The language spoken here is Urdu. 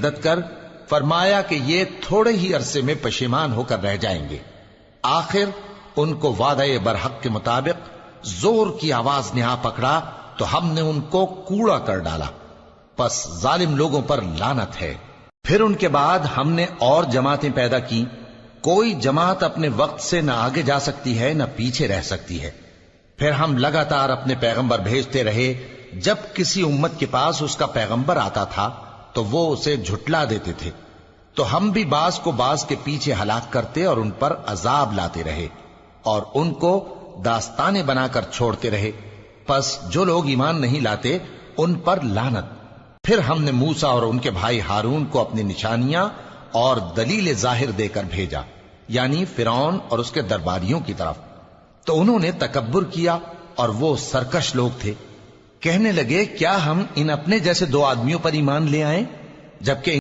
مدد کر فرمایا کہ یہ تھوڑے ہی عرصے میں پشیمان ہو کر رہ جائیں گے۔ آخر ان کو وعدہ برحق کے مطابق زور کی آواز نے آ پکڑا تو ہم نے ان کو کوڑا کر ڈالا، پس ظالم لوگوں پر لعنت ہے۔ پھر ان کے بعد ہم نے اور جماعتیں پیدا کی، کوئی جماعت اپنے وقت سے نہ آگے جا سکتی ہے نہ پیچھے رہ سکتی ہے۔ پھر ہم لگاتار اپنے پیغمبر بھیجتے رہے، جب کسی امت کے پاس اس کا پیغمبر آتا تھا تو وہ اسے جھٹلا دیتے تھے، تو ہم بھی بعض کو بعض کے پیچھے ہلاک کرتے اور ان پر عذاب لاتے رہے اور ان کو داستانیں بنا کر چھوڑتے رہے۔ پس جو لوگ ایمان نہیں لاتے ان پر لعنت۔ پھر ہم نے موسیٰ اور ان کے بھائی ہارون کو اپنی نشانیاں اور دلیل ظاہر دے کر بھیجا، یعنی فرعون اور اس کے درباریوں کی طرف، تو انہوں نے تکبر کیا اور وہ سرکش لوگ تھے۔ کہنے لگے کیا ہم ان اپنے جیسے دو آدمیوں پر ایمان لے آئیں جبکہ